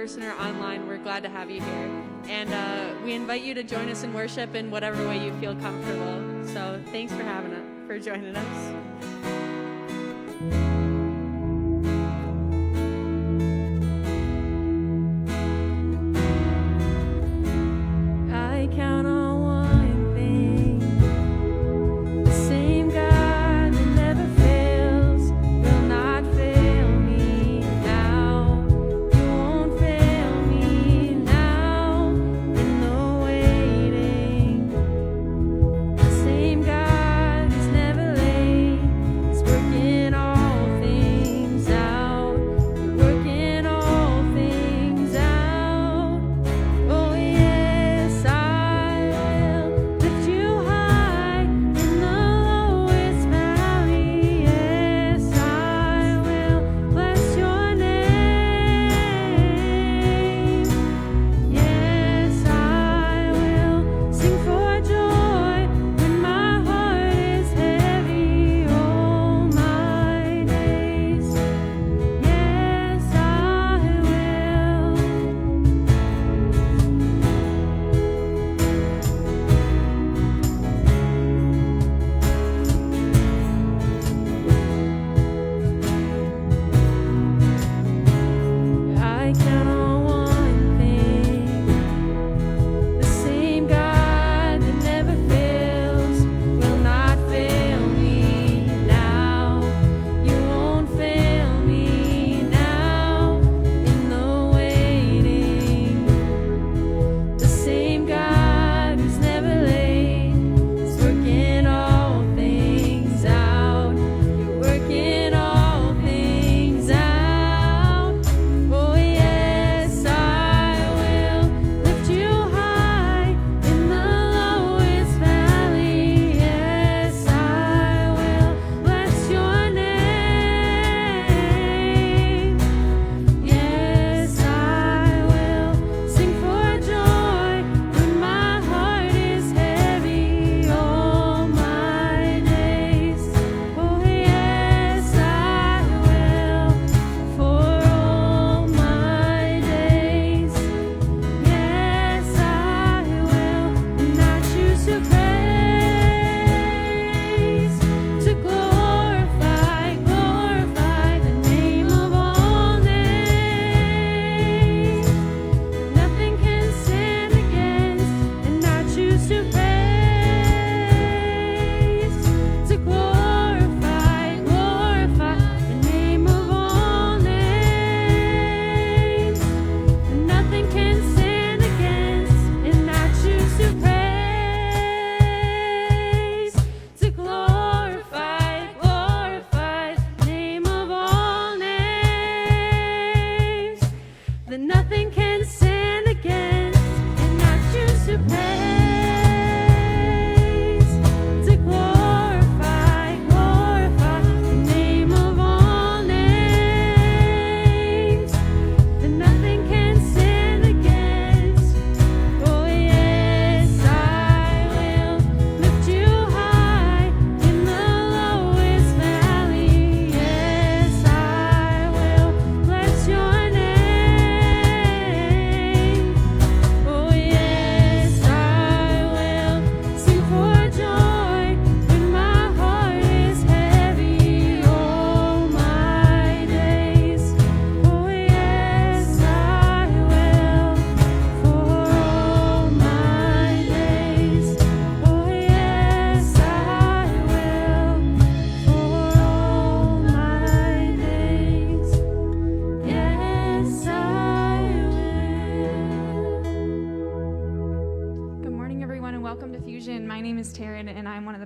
person or online, we're glad to have you here. And we invite you to join us in worship in whatever way you feel comfortable. So thanks for joining us.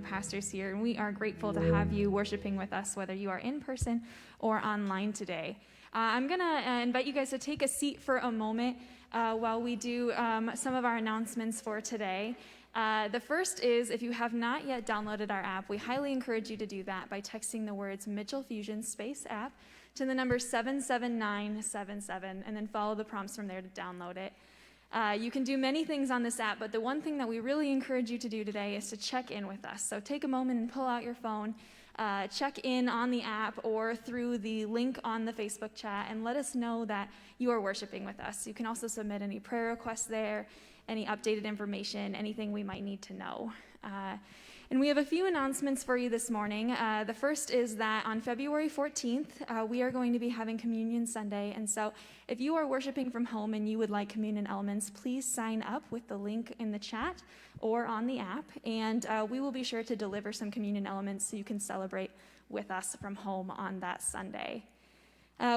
Pastors here, and we are grateful to have you worshiping with us, whether you are in person or online today. I'm going to invite you guys to take a seat for a moment while we do some of our announcements for today. The first is, if you have not yet downloaded our app, we highly encourage you to do that by texting the words Mitchell Fusion Space App to the number 77977, and then follow the prompts from there to download it. You can do many things on this app, but the one thing that we really encourage you to do today is to check in with us. So take a moment and pull out your phone check in on the app or through the link on the Facebook chat and let us know that you are worshiping with us. You can also submit any prayer requests there, any updated information, anything we might need to know. And we have a few announcements for you this morning. The first is that on February 14th, we are going to be having Communion Sunday. And so if you are worshiping from home and you would like communion elements, please sign up with the link in the chat or on the app. And we will be sure to deliver some communion elements so you can celebrate with us from home on that Sunday.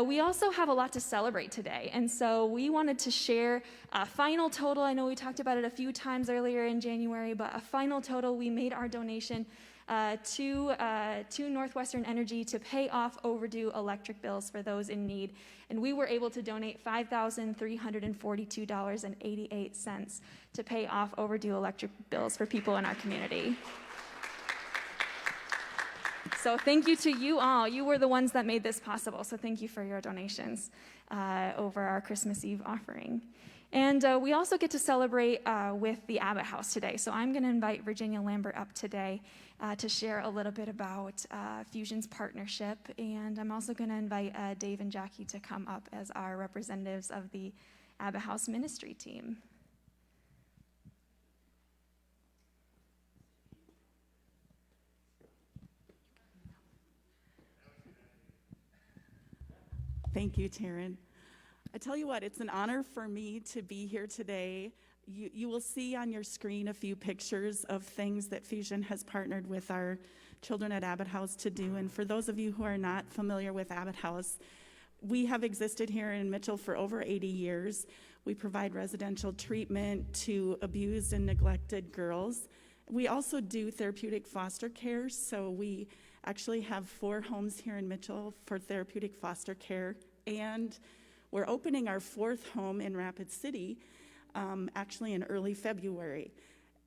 We also have a lot to celebrate today, and so we wanted to share a final total. I know we talked about it a few times earlier in January, but a final total. We made our donation to Northwestern Energy to pay off overdue electric bills for those in need, and we were able to donate $5,342.88 to pay off overdue electric bills for people in our community. So thank you to you all. You were the ones that made this possible, so thank you for your donations over our Christmas Eve offering. And we also get to celebrate with the Abbott House today. So I'm going to invite Virginia Lambert up today to share a little bit about Fusion's partnership. And I'm also going to invite Dave and Jackie to come up as our representatives of the Abbott House ministry team. Thank you, Taryn. I tell you what, it's an honor for me to be here today. You will see on your screen a few pictures of things that Fusion has partnered with our children at Abbott House to do. And for those of you who are not familiar with Abbott House, we have existed here in Mitchell for over 80 years. We provide residential treatment to abused and neglected girls. We also do therapeutic foster care, so we actually have 4 homes here in Mitchell for therapeutic foster care, and we're opening our 4th home in Rapid City actually in early February.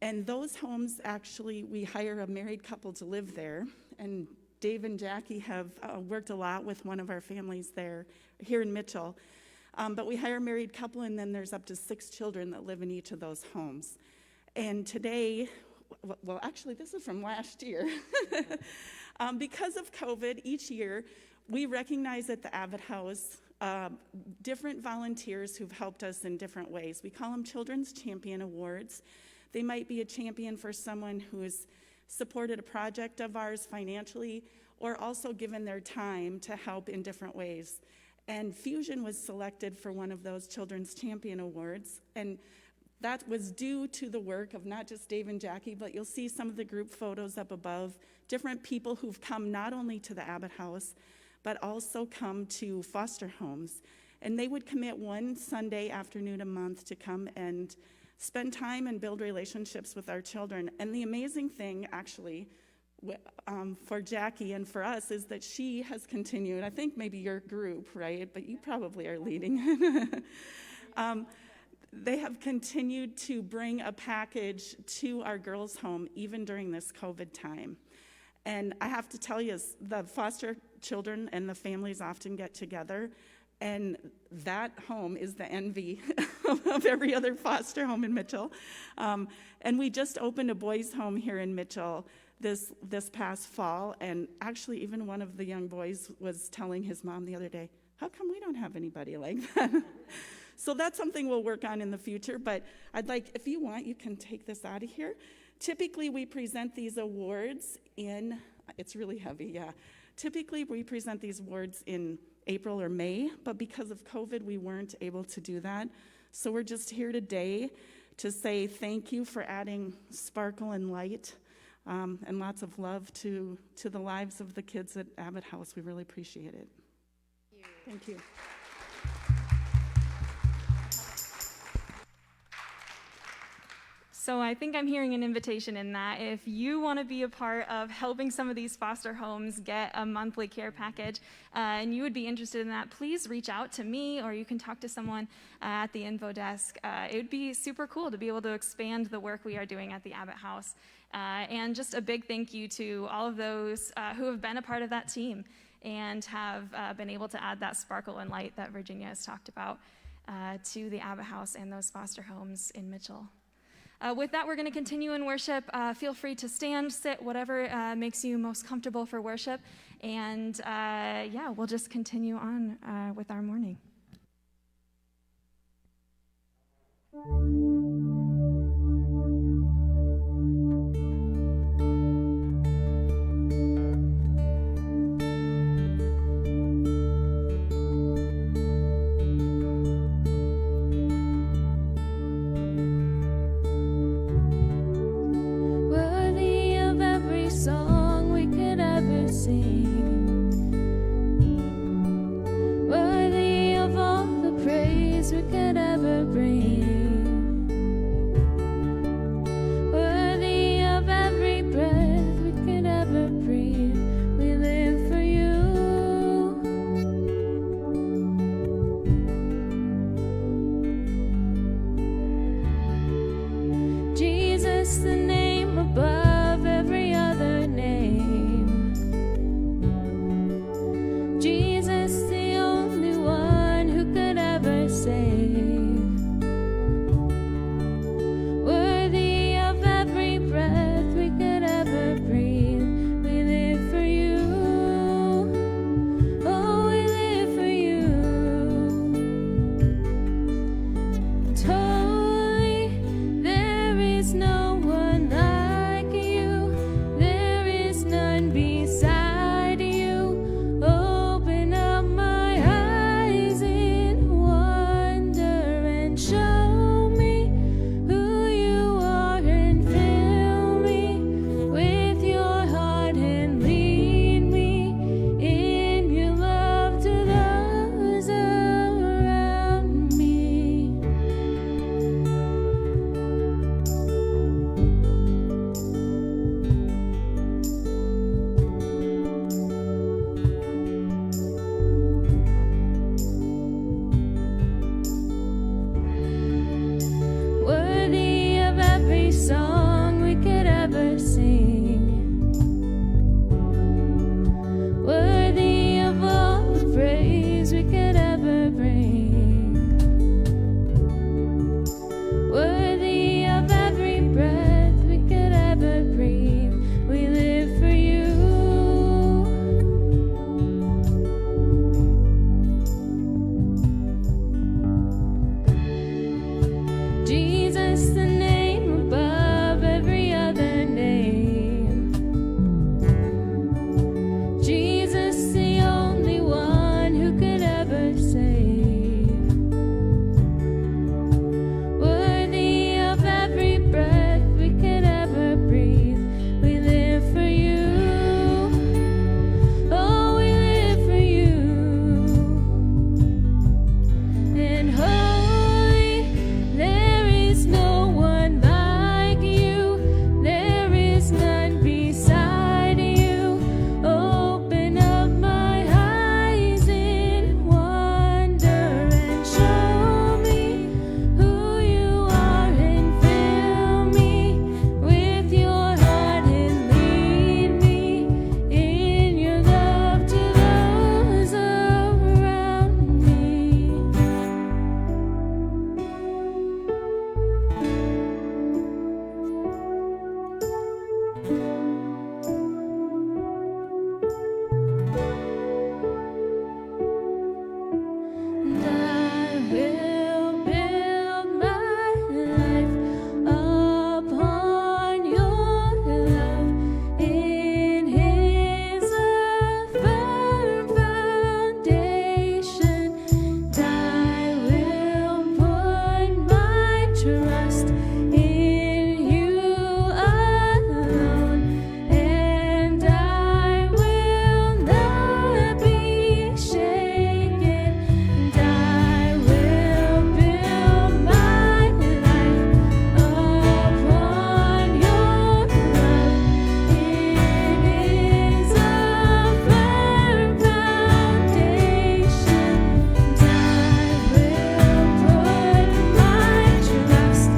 And those homes, actually, we hire a married couple to live there, and Dave and Jackie have worked a lot with one of our families there here in Mitchell. But we hire a married couple, and then there's up to 6 children that live in each of those homes. And today, well, actually, this is from last year. Because of COVID, each year, we recognize at the Abbott House different volunteers who've helped us in different ways. We call them Children's Champion Awards. They might be a champion for someone who's supported a project of ours financially or also given their time to help in different ways. And Fusion was selected for one of those Children's Champion Awards, and that was due to the work of not just Dave and Jackie, but you'll see some of the group photos up above, different people who've come not only to the Abbott House, but also come to foster homes. And they would commit one Sunday afternoon a month to come and spend time and build relationships with our children. And the amazing thing, actually, for Jackie and for us is that she has continued, I think maybe your group, right? But you probably are leading. They have continued to bring a package to our girls' home even during this COVID time. And I have to tell you, the foster children and the families often get together, and that home is the envy of every other foster home in Mitchell. And we just opened a boys' home here in Mitchell this past fall, and actually even one of the young boys was telling his mom the other day, how come we don't have anybody like that? So that's something we'll work on in the future, but I'd like, if you want, you can take this out of here. Typically, we present these awards in, it's really heavy, yeah. Typically, we present these awards in April or May, but because of COVID, we weren't able to do that. So we're just here today to say thank you for adding sparkle and light and lots of love to the lives of the kids at Abbott House. We really appreciate it. Thank you. So I think I'm hearing an invitation in that if you want to be a part of helping some of these foster homes get a monthly care package and you would be interested in that, please reach out to me or you can talk to someone at the info desk. It would be super cool to be able to expand the work we are doing at the Abbott House. And just a big thank you to all of those who have been a part of that team and have been able to add that sparkle and light that Virginia has talked about to the Abbott House and those foster homes in Mitchell. With that, we're going to continue in worship. Feel free to stand, sit, whatever makes you most comfortable for worship. And yeah, we'll just continue on with our morning. Worthy of every song we could ever sing, worthy of all the praise we could ever bring, worthy of every breath we could ever breathe. We live for you. Jesus, the name above every other name. Jesus, the only one who could ever save. Worthy of every breath we could ever breathe. We live for you. Oh, we live for you. Holy, there is no one like you. There is none beside you. Open up my eyes in wonder and show me who you are and fill me with your heart and lead me in your love to those around me. Worthy of every song we could ever sing, worthy of all the praise we could ever bring, worthy of every breath we could ever breathe. We live for you. Jesus, the name above every other name. Jesus, the only one who could ever save. Worthy of every breath we could ever breathe. We live for you. Oh, we live for you. And holy, there is no one like you. There is none beside you. Open up my eyes in wonder and show me who you are and fill me with your heart and lead me in your love to those around me. And I will build my life upon your love. It is a firm foundation. And I will put my trust in you alone. And I will not be shaken. And I will build my life upon your love. It is a firm foundation. And I will put my trust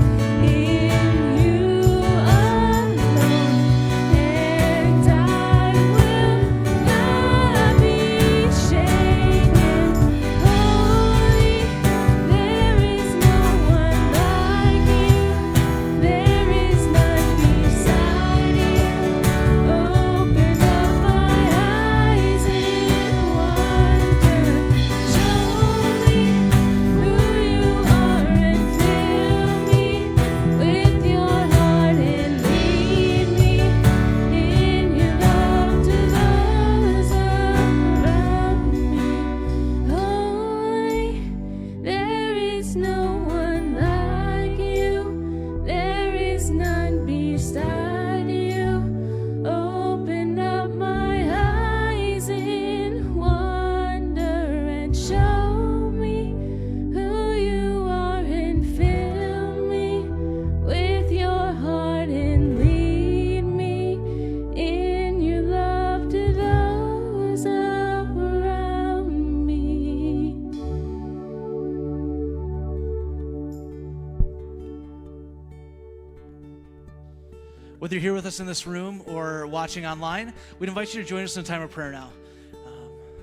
Whether you're here with us in this room or watching online, we'd invite you to join us in a time of prayer now.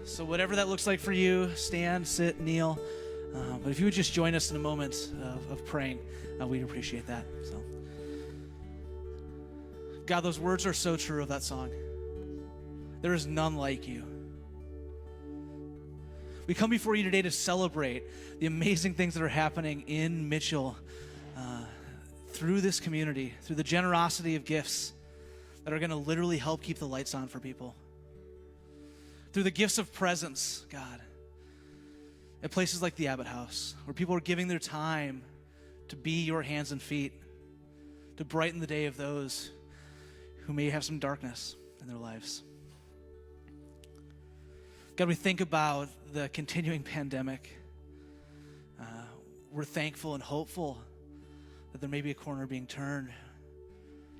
So whatever that looks like for you, stand, sit, kneel. But if you would just join us in a moment of praying, we'd appreciate that. So, God, those words are so true of that song. There is none like you. We come before you today to celebrate the amazing things that are happening in Mitchell through this community, through the generosity of gifts that are going to literally help keep the lights on for people. Through the gifts of presence, God, at places like the Abbott House, where people are giving their time to be your hands and feet, to brighten the day of those who may have some darkness in their lives. God, we think about the continuing pandemic. We're thankful and hopeful that there may be a corner being turned.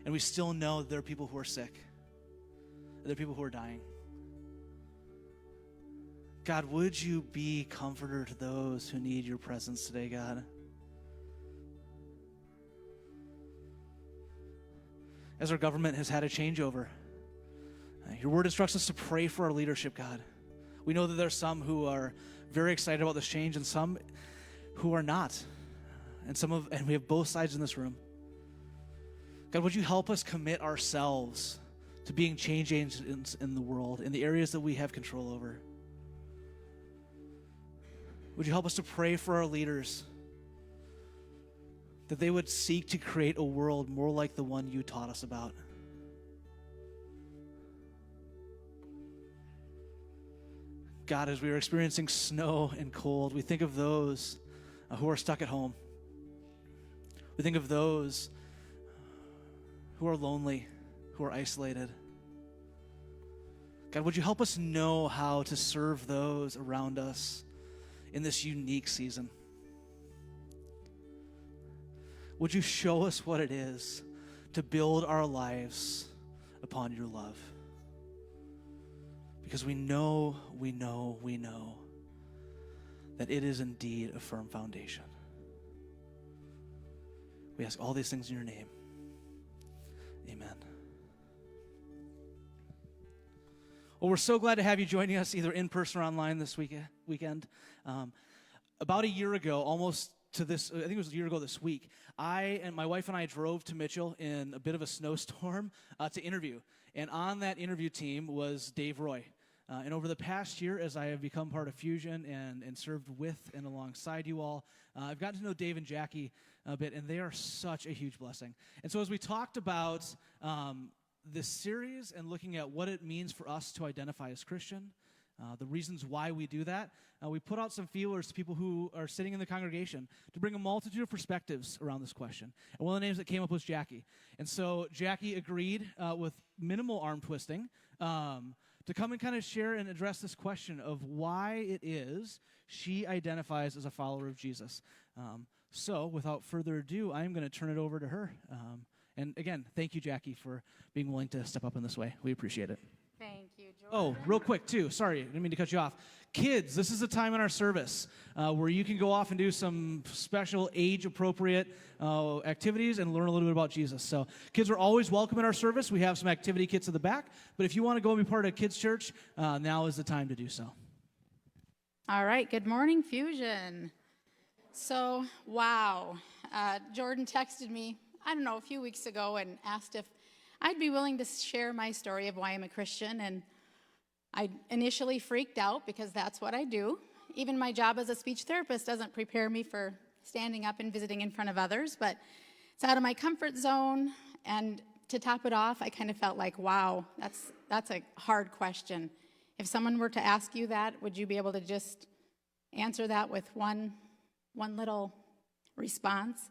And we still know that there are people who are sick. There are people who are dying. God, would you be comforter to those who need your presence today, God? As our government has had a changeover, your word instructs us to pray for our leadership, God. We know that there are some who are very excited about this change and some who are not. And we have both sides in this room. God, would you help us commit ourselves to being change agents in the world, in the areas that we have control over? Would you help us to pray for our leaders, that they would seek to create a world more like the one you taught us about? God, as we are experiencing snow and cold, we think of those who are stuck at home. We think of those who are lonely, who are isolated. God, would you help us know how to serve those around us in this unique season? Would you show us what it is to build our lives upon your love? Because we know that it is indeed a firm foundation. We ask all these things in your name. Amen. Well, we're so glad to have you joining us either in person or online this weekend. About a year ago, almost to this, I think it was a year ago this week, my wife and I drove to Mitchell in a bit of a snowstorm to interview. And on that interview team was Dave Roy. And over the past year, as I have become part of Fusion and served with and alongside you all, I've gotten to know Dave and Jackie a bit, and they are such a huge blessing. And so as we talked about this series and looking at what it means for us to identify as Christian, the reasons why we do that, we put out some feelers to people who are sitting in the congregation to bring a multitude of perspectives around this question. And one of the names that came up was Jackie. And so Jackie agreed with minimal arm twisting to come and kind of share and address this question of why it is she identifies as a follower of Jesus. So without further ado, I'm going to turn it over to her. And again, thank you, Jackie, for being willing to step up in this way. We appreciate it. Thank you, Jordan. Oh, real quick, too. Sorry, I didn't mean to cut you off. Kids, this is a time in our service where you can go off and do some special age-appropriate activities and learn a little bit about Jesus. So kids are always welcome in our service. We have some activity kits in the back. But if you want to go and be part of kids' church, now is the time to do so. All right, good morning, Fusion. So, wow. Jordan texted me, I don't know, a few weeks ago and asked if I'd be willing to share my story of why I'm a Christian. And I initially freaked out because that's what I do. Even my job as a speech therapist doesn't prepare me for standing up and visiting in front of others, but it's out of my comfort zone. And to top it off, I kind of felt like, wow, that's a hard question. If someone were to ask you that, would you be able to just answer that with one little response?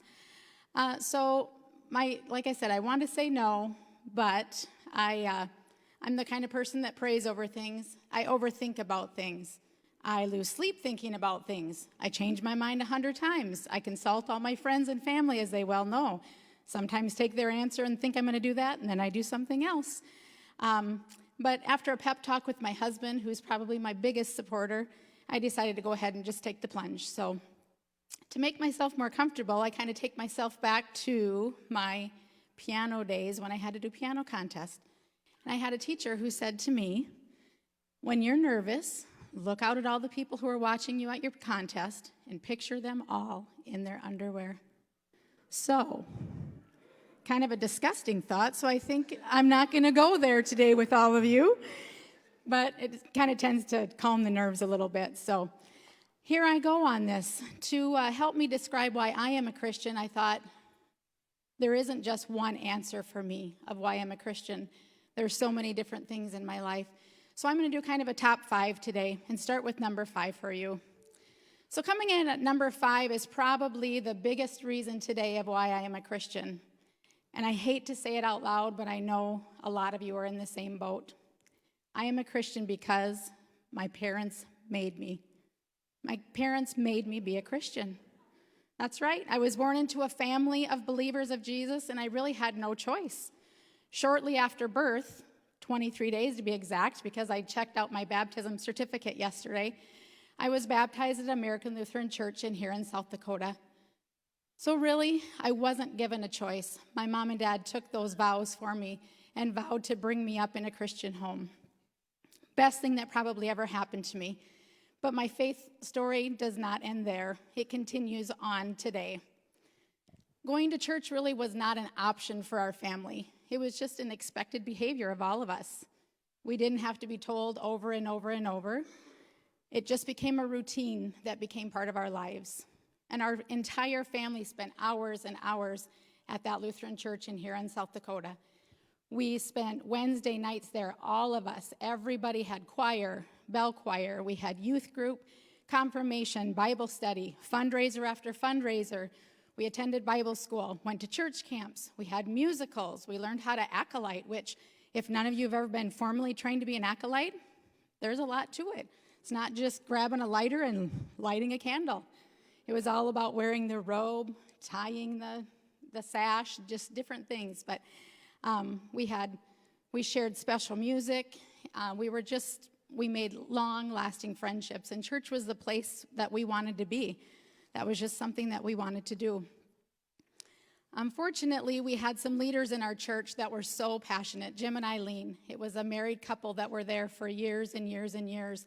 Like I said, I want to say no, but I'm the kind of person that prays over things. I overthink about things. I lose sleep thinking about things. I change my mind 100 times. I consult all my friends and family, as they well know. Sometimes take their answer and think I'm going to do that, and then I do something else. But after a pep talk with my husband, who's probably my biggest supporter, I decided to go ahead and just take the plunge. So to make myself more comfortable, I kind of take myself back to my piano days when I had to do piano contest. And I had a teacher who said to me, when you're nervous, look out at all the people who are watching you at your contest and picture them all in their underwear. So, kind of a disgusting thought, so I think I'm not going to go there today with all of you, but it kind of tends to calm the nerves a little bit. So here I go on this. To help me describe why I am a Christian, I thought there isn't just one answer for me of why I'm a Christian. There's so many different things in my life. So I'm going to do kind of a top 5 today and start with number 5 for you. So coming in at number 5 is probably the biggest reason today of why I am a Christian. And I hate to say it out loud, but I know a lot of you are in the same boat. I am a Christian because my parents made me. My parents made me be a Christian. That's right. I was born into a family of believers of Jesus, and I really had no choice. Shortly after birth, 23 days to be exact, because I checked out my baptism certificate yesterday, I was baptized at American Lutheran Church here in South Dakota. So really, I wasn't given a choice. My mom and dad took those vows for me and vowed to bring me up in a Christian home. Best thing that probably ever happened to me. But my faith story does not end there. It continues on today. Going to church really was not an option for our family. It was just an expected behavior of all of us. We didn't have to be told over and over and over. It just became a routine that became part of our lives. And our entire family spent hours and hours at that Lutheran church here in South Dakota. We spent Wednesday nights there, all of us. Everybody had choir, bell choir. We had youth group, confirmation, Bible study, fundraiser after fundraiser. We attended Bible school, went to church camps. We had musicals. We learned how to acolyte, which if none of you have ever been formally trained to be an acolyte, there's a lot to it. It's not just grabbing a lighter and lighting a candle. It was all about wearing the robe, tying the sash, just different things. But we shared special music. We made long-lasting friendships, and church was the place that we wanted to be. That was just something that we wanted to do. Unfortunately, we had some leaders in our church that were so passionate. Jim and Eileen, it was a married couple that were there for years and years and years.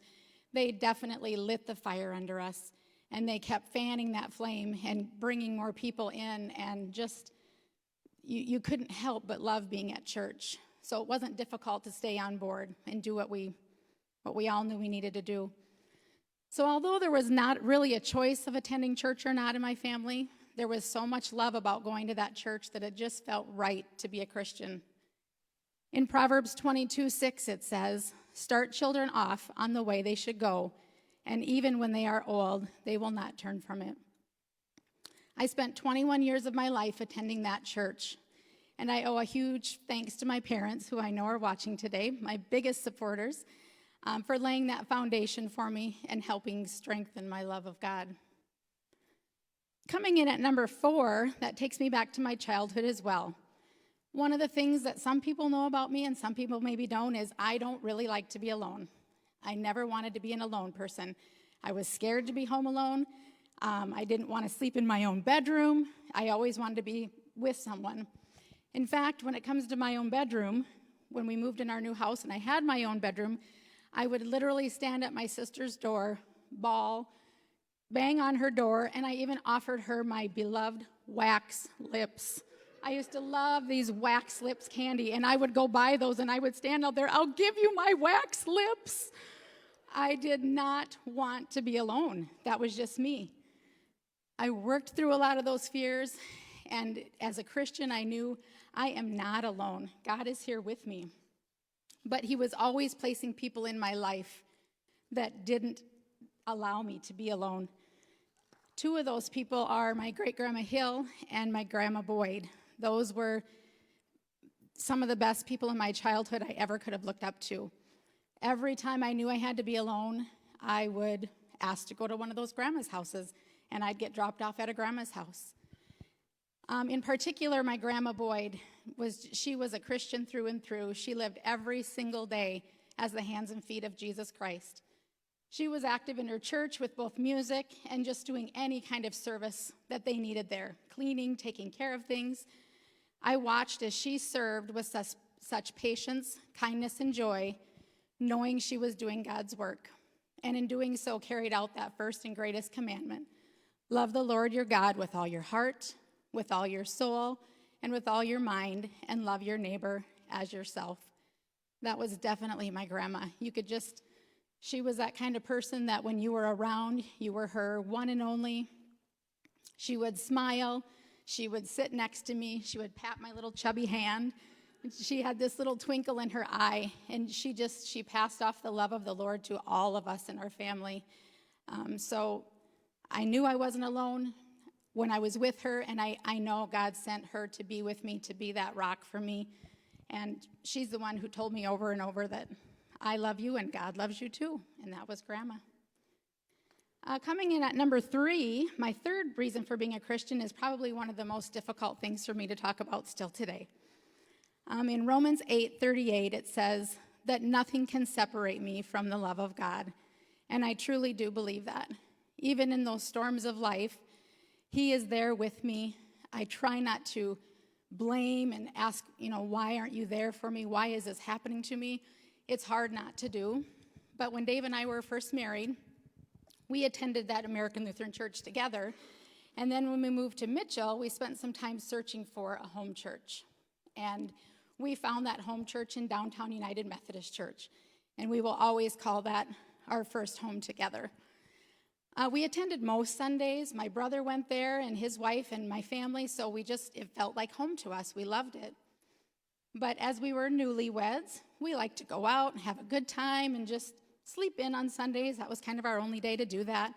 They definitely lit the fire under us, and they kept fanning that flame and bringing more people in, and just, you couldn't help but love being at church. So it wasn't difficult to stay on board and do what we all knew we needed to do. So although there was not really a choice of attending church or not in my family, there was so much love about going to that church that it just felt right to be a Christian. In Proverbs 22:6, it says, "Start children off on the way they should go, and even when they are old, they will not turn from it." I spent 21 years of my life attending that church, and I owe a huge thanks to my parents, who I know are watching today, my biggest supporters, for laying that foundation for me and helping strengthen my love of God. Coming in at number 4, that takes me back to my childhood as well. One of the things that some people know about me and some people maybe don't is I don't really like to be alone. I never wanted to be an alone person. I was scared to be home alone. I didn't want to sleep in my own bedroom. I always wanted to be with someone. In fact, when it comes to my own bedroom, when we moved in our new house and I had my own bedroom, I would literally stand at my sister's door, bawl, bang on her door, and I even offered her my beloved wax lips. I used to love these wax lips candy, and I would go buy those, and I would stand out there, "I'll give you my wax lips." I did not want to be alone. That was just me. I worked through a lot of those fears, and as a Christian, I knew I am not alone. God is here with me. But he was always placing people in my life that didn't allow me to be alone. 2 of those people are my great-grandma Hill and my grandma Boyd. Those were some of the best people in my childhood I ever could have looked up to. Every time I knew I had to be alone, I would ask to go to one of those grandma's houses, and I'd get dropped off at a grandma's house. In particular, my grandma Boyd, she was a Christian through and through. She lived every single day as the hands and feet of Jesus Christ. She was active in her church with both music and just doing any kind of service that they needed there, cleaning, taking care of things. I watched as she served with such patience, kindness, and joy, knowing she was doing God's work, and in doing so carried out that first and greatest commandment: love the Lord your God with all your heart, with all your soul, and with all your mind, and love your neighbor as yourself. That was definitely my grandma. She was that kind of person that when you were around, you were her one and only. She would smile. She would sit next to me. She would pat my little chubby hand. She had this little twinkle in her eye, and she passed off the love of the Lord to all of us in our family. So I knew I wasn't alone when I was with her, and I know God sent her to be with me, to be that rock for me. And she's the one who told me over and over that I love you and God loves you too, and that was Grandma. Coming in at number 3, my third reason for being a Christian is probably one of the most difficult things for me to talk about still today. In Romans 8:38, it says that nothing can separate me from the love of God, and I truly do believe that. Even in those storms of life, He is there with me. I try not to blame and ask, why aren't you there for me? Why is this happening to me? It's hard not to do. But when Dave and I were first married, we attended that American Lutheran Church together. And then when we moved to Mitchell, we spent some time searching for a home church. And we found that home church in downtown United Methodist Church. And we will always call that our first home together. We attended most Sundays. My brother went there and his wife and my family, so it felt like home to us. We loved it. But as we were newlyweds, we liked to go out and have a good time and just sleep in on Sundays. That was kind of our only day to do that.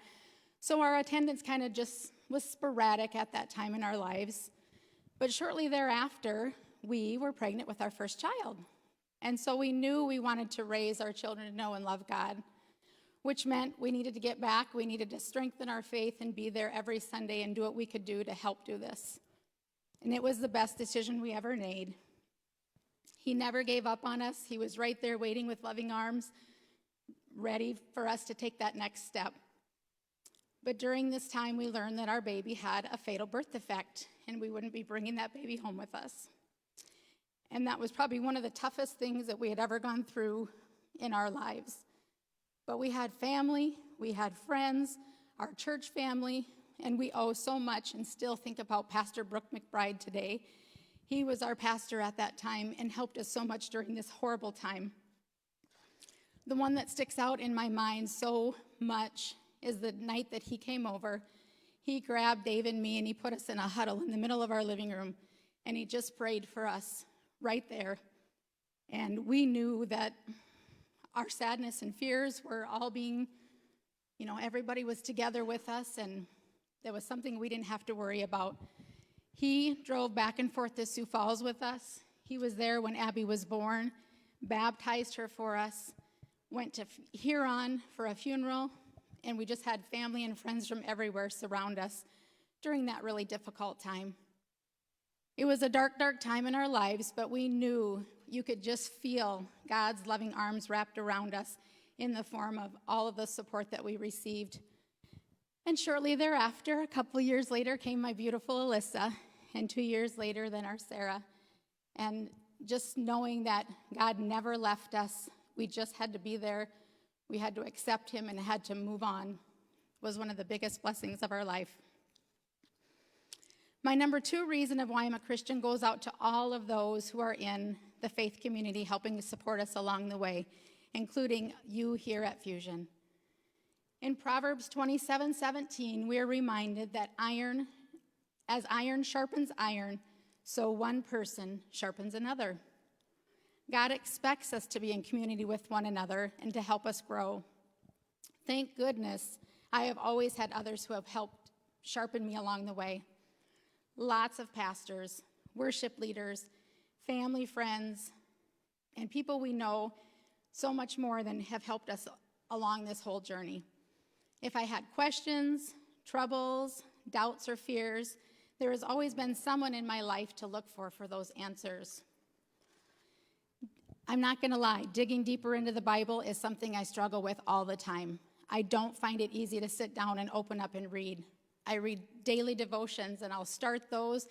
So our attendance kind of just was sporadic at that time in our lives. But shortly thereafter, we were pregnant with our first child. And so we knew we wanted to raise our children to know and love God, which meant we needed to get back, we needed to strengthen our faith and be there every Sunday and do what we could do to help do this. And it was the best decision we ever made. He never gave up on us. He was right there waiting with loving arms, ready for us to take that next step. But during this time, we learned that our baby had a fatal birth defect, and we wouldn't be bringing that baby home with us. And that was probably one of the toughest things that we had ever gone through in our lives. But we had family, we had friends, our church family, and we owe so much and still think about Pastor Brooke McBride today. He was our pastor at that time and helped us so much during this horrible time. The one that sticks out in my mind so much is the night that he came over. He grabbed Dave and me and he put us in a huddle in the middle of our living room, and he just prayed for us right there. And we knew that our sadness and fears were all being, everybody was together with us, and there was something we didn't have to worry about. He drove back and forth to Sioux Falls with us. He was there when Abby was born, baptized her for us, went to Huron for a funeral, and we just had family and friends from everywhere surround us during that really difficult time. It was a dark, dark time in our lives, but we knew you could just feel God's loving arms wrapped around us in the form of all of the support that we received. And shortly thereafter, a couple years later, came my beautiful Alyssa, and 2 years later, then our Sarah. And just knowing that God never left us, we just had to be there, we had to accept Him and had to move on, was one of the biggest blessings of our life. My number 2 reason of why I'm a Christian goes out to all of those who are in the faith community helping to support us along the way, including you here at Fusion. In Proverbs 27:17, we are reminded that as iron sharpens iron, so one person sharpens another. God expects us to be in community with one another and to help us grow. Thank goodness I have always had others who have helped sharpen me along the way. Lots of pastors, worship leaders, family, friends, and people we know so much more than have helped us along this whole journey. If I had questions, troubles, doubts, or fears, there has always been someone in my life to look for those answers. I'm not going to lie, digging deeper into the Bible is something I struggle with all the time. I don't find it easy to sit down and open up and read. I read daily devotions, and I'll start those,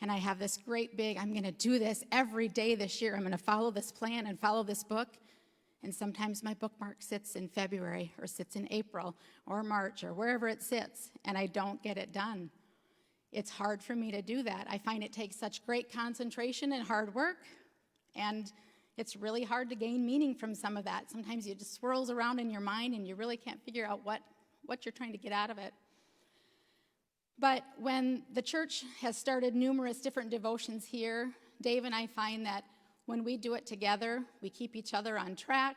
and I have this great big, I'm going to do this every day this year. I'm going to follow this plan and follow this book. And sometimes my bookmark sits in February or sits in April or March or wherever it sits, and I don't get it done. It's hard for me to do that. I find it takes such great concentration and hard work, and it's really hard to gain meaning from some of that. Sometimes it just swirls around in your mind, and you really can't figure out what you're trying to get out of it. But when the church has started numerous different devotions here, Dave and I find that when we do it together, we keep each other on track,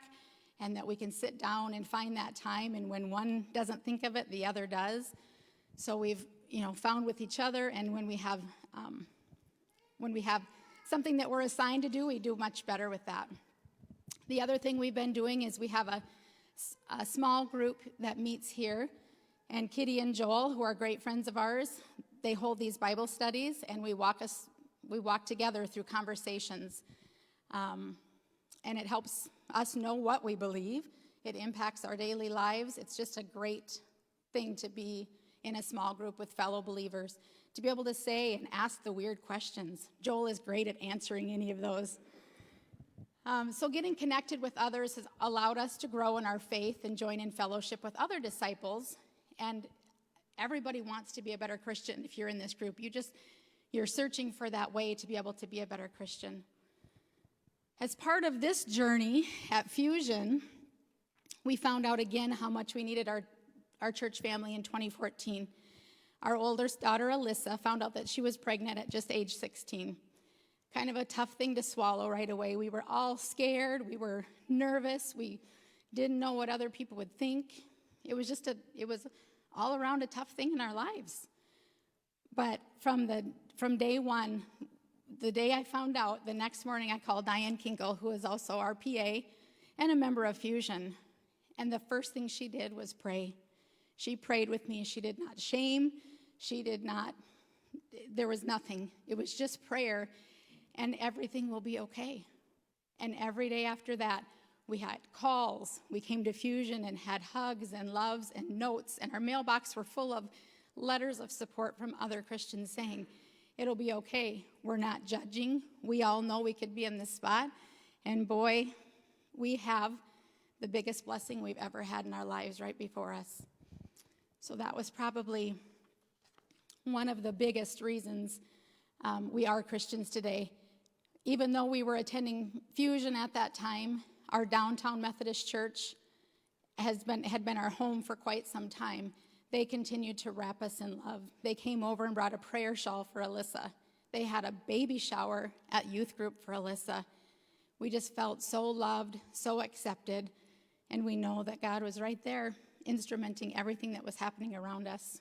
and that we can sit down and find that time, and when one doesn't think of it, the other does. So we've found with each other, and when we have something that we're assigned to do, we do much better with that. The other thing we've been doing is we have a small group that meets here, and Kitty and Joel, who are great friends of ours, they hold these Bible studies, and we walk together through conversations. And it helps us know what we believe. It impacts our daily lives. It's just a great thing to be in a small group with fellow believers, to be able to say and ask the weird questions. Joel is great at answering any of those. So getting connected with others has allowed us to grow in our faith and join in fellowship with other disciples. And everybody wants to be a better Christian if you're in this group. You're searching for that way to be able to be a better Christian. As part of this journey at Fusion, we found out again how much we needed our church family in 2014. Our oldest daughter, Alyssa, found out that she was pregnant at just age 16. Kind of a tough thing to swallow right away. We were all scared. We were nervous. We didn't know what other people would think. It was all around a tough thing in our lives. But from day one, the day I found out, the next morning I called Diane Kinkle, who is also our PA and a member of Fusion. And the first thing she did was pray. She prayed with me. She did not shame. There was nothing. It was just prayer, and everything will be okay. And every day after that, we had calls. We came to Fusion and had hugs and loves and notes, and our mailbox were full of letters of support from other Christians saying, it'll be okay. We're not judging. We all know we could be in this spot. And boy, we have the biggest blessing we've ever had in our lives right before us. So that was probably one of the biggest reasons we are Christians today. Even though we were attending Fusion at that time, our downtown Methodist church had been our home for quite some time. They continued to wrap us in love. They came over and brought a prayer shawl for Alyssa. They had a baby shower at youth group for Alyssa. We just felt so loved, so accepted, and we know that God was right there instrumenting everything that was happening around us.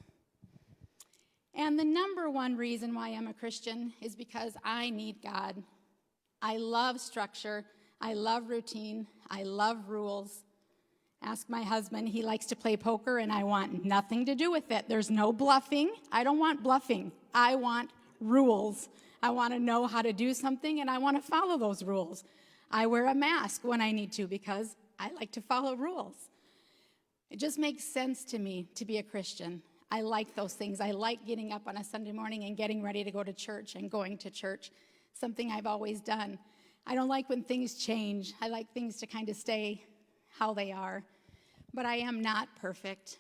And the number one reason why I'm a Christian is because I need God. I love structure. I love routine. I love rules. Ask my husband. He likes to play poker, and I want nothing to do with it. There's no bluffing. I don't want bluffing. I want rules. I want to know how to do something, and I want to follow those rules. I wear a mask when I need to because I like to follow rules. It just makes sense to me to be a Christian. I like those things. I like getting up on a Sunday morning and getting ready to go to church and going to church, something I've always done. I don't like when things change. I like things to kind of stay how they are. But I am not perfect.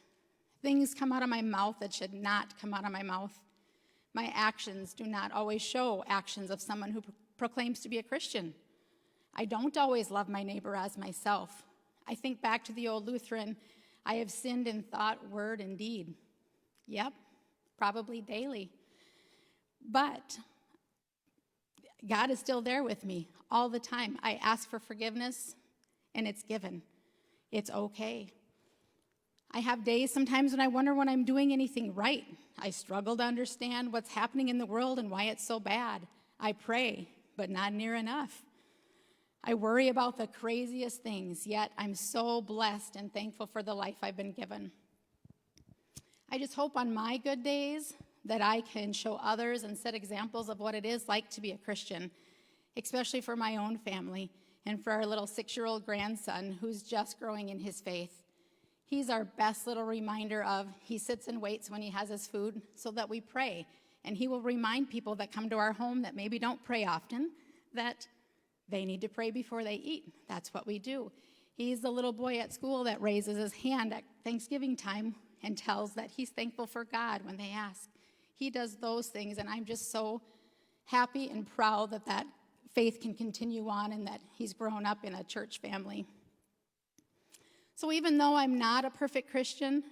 Things come out of my mouth that should not come out of my mouth. My actions do not always show actions of someone who proclaims to be a Christian. I don't always love my neighbor as myself. I think back to the old Lutheran, I have sinned in thought, word, and deed. Yep, probably daily. But God is still there with me all the time. I ask for forgiveness, and it's given. It's okay. I have days sometimes when I wonder when I'm doing anything right. I struggle to understand what's happening in the world and why it's so bad. I pray, but not near enough. I worry about the craziest things, yet I'm so blessed and thankful for the life I've been given. I just hope on my good days that I can show others and set examples of what it is like to be a Christian, especially for my own family and for our little 6-year-old grandson who's just growing in his faith. He's our best little reminder of he sits and waits when he has his food so that we pray And he will remind people that come to our home that maybe don't pray often that they need to pray before they eat. That's what we do. He's the little boy at school that raises his hand at Thanksgiving time and tells that he's thankful for God when they ask. He does those things, and I'm just so happy and proud that that faith can continue on and that he's grown up in a church family. So even though I'm not a perfect Christian,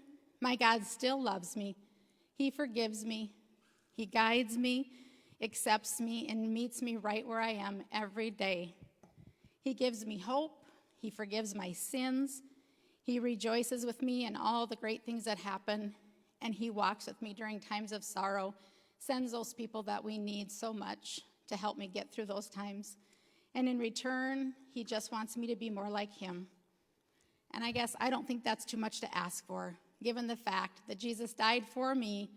my God still loves me. He forgives me. He guides me, accepts me, and meets me right where I am every day. He gives me hope. He forgives my sins. He rejoices with me in all the great things that happen, and he walks with me during times of sorrow, sends those people that we need so much to help me get through those times. And in return, he just wants me to be more like him. And I guess I don't think that's too much to ask for, given the fact that Jesus died for me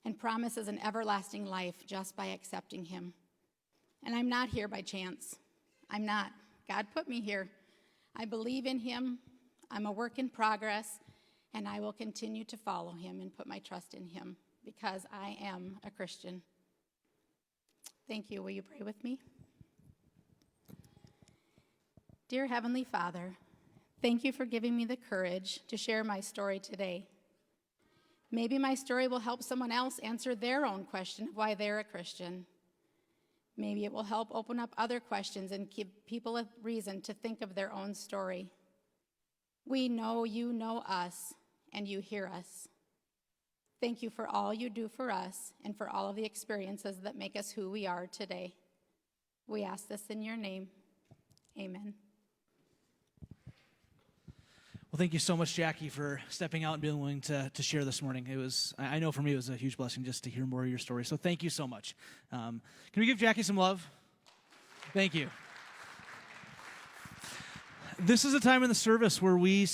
and promises an everlasting life just by accepting him. And I'm not here by chance. I'm not. God put me here. I believe in him. I'm a work in progress, and I will continue to follow him and put my trust in him because I am a Christian. Thank you. Will you pray with me? Dear Heavenly Father, thank you for giving me the courage to share my story today. Maybe my story will help someone else answer their own question of why they're a Christian. Maybe it will help open up other questions and give people a reason to think of their own story. We know you know us and you hear us. Thank you for all you do for us and for all of the experiences that make us who we are today. We ask this in your name. Amen. Well, thank you so much, Jackie, for stepping out and being willing to share this morning. I know for me, it was a huge blessing just to hear more of your story. So thank you so much. Can we give Jackie some love? Thank you. This is a time in the service where we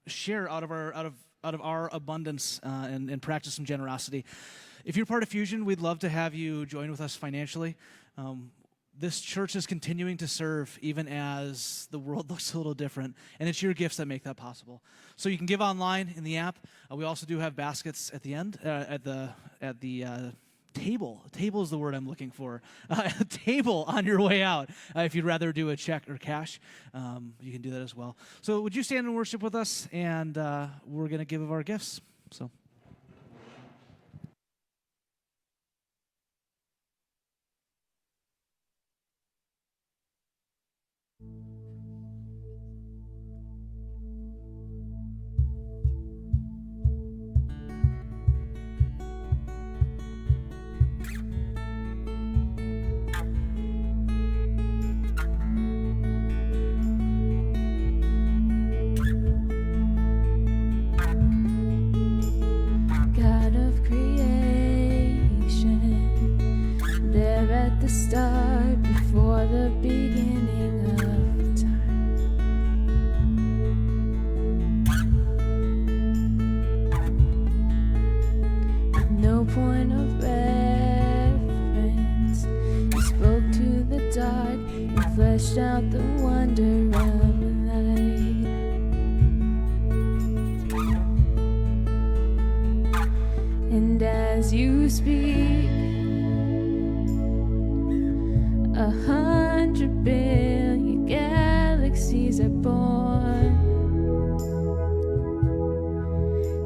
share out of our abundance and practice some generosity. If you're part of Fusion, we'd love to have you join with us financially. This church is continuing to serve even as the world looks a little different, and it's your gifts that make that possible. So you can give online in the app. We also do have baskets at the end, at the table. Table is the word I'm looking for. A table on your way out. If you'd rather do a check or cash, you can do that as well. So would you stand and worship with us, and we're going to give of our gifts. So. Start before the beginning of time. No point of reference. You spoke to the dark and fleshed out the wonder of light. And as you speak, 100 billion galaxies are born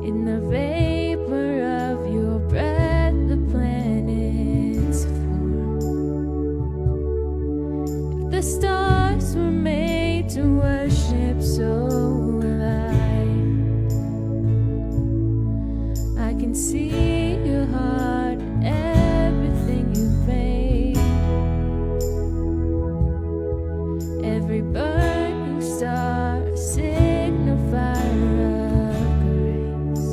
in the vapor of your breath. The planets form. If the stars were made to worship, so will I can see your heart in everything you've made. Every burning star, a signifier of grace.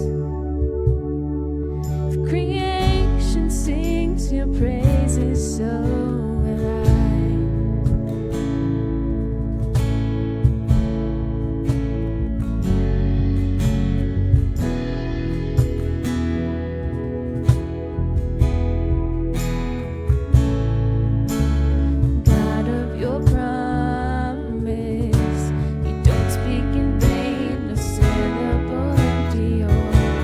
If creation sings your praises, so will I. God of your promise, you don't speak in vain, no syllable empty or void.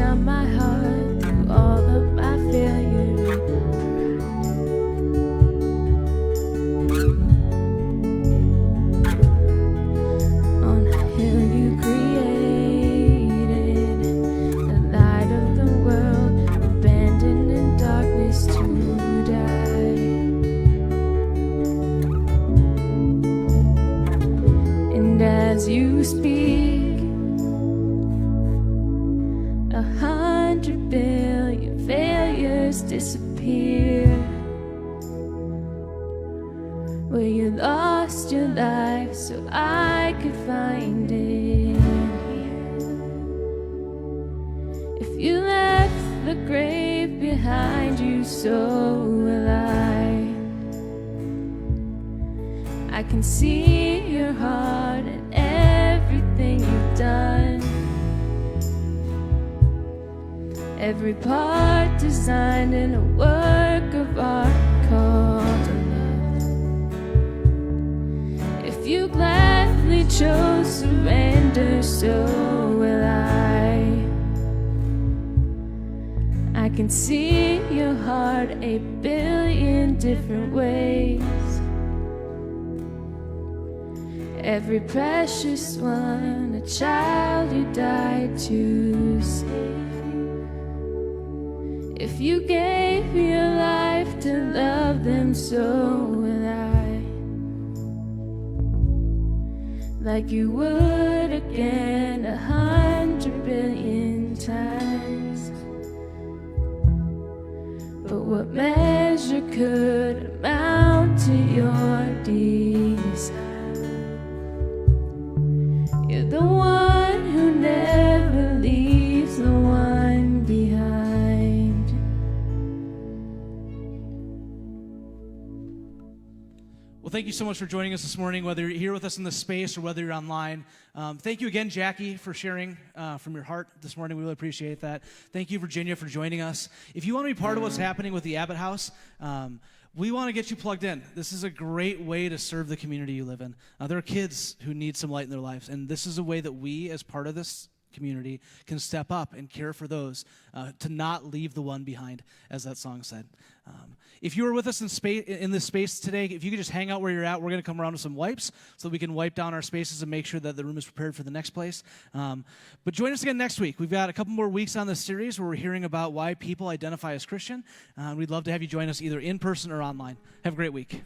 down my heart through all of my failure. On a hill you created, the light of the world, abandoned in darkness to die. And as you speak, 100 billion failures disappear. Where you lost your life so I could find it here. If you left the grave behind you, so will I can see your heart and everything you've done. Every part designed in a work of art called love. If you gladly chose surrender, so will I can see your heart a billion different ways. Every precious one, a child you died to save. If you gave your life to love them, so will I. Like you would again 100 billion times. But what measure could amount to your desire? You're the one who never leaves the one behind. Well, thank you so much for joining us this morning, whether you're here with us in this space or whether you're online. Thank you again, Jackie, for sharing from your heart this morning. We really appreciate that. Thank you, Virginia, for joining us. If you want to be part of what's happening with the Abbott House, we want to get you plugged in. This is a great way to serve the community you live in. There are kids who need some light in their lives, and this is a way that we, as part of this community, can step up and care for those, to not leave the one behind, as that song said. If you were with us in this space today, if you could just hang out where you're at, we're going to come around with some wipes so that we can wipe down our spaces and make sure that the room is prepared for the next place. But join us again next week. We've got a couple more weeks on this series where we're hearing about why people identify as Christian. We'd love to have you join us either in person or online. Have a great week.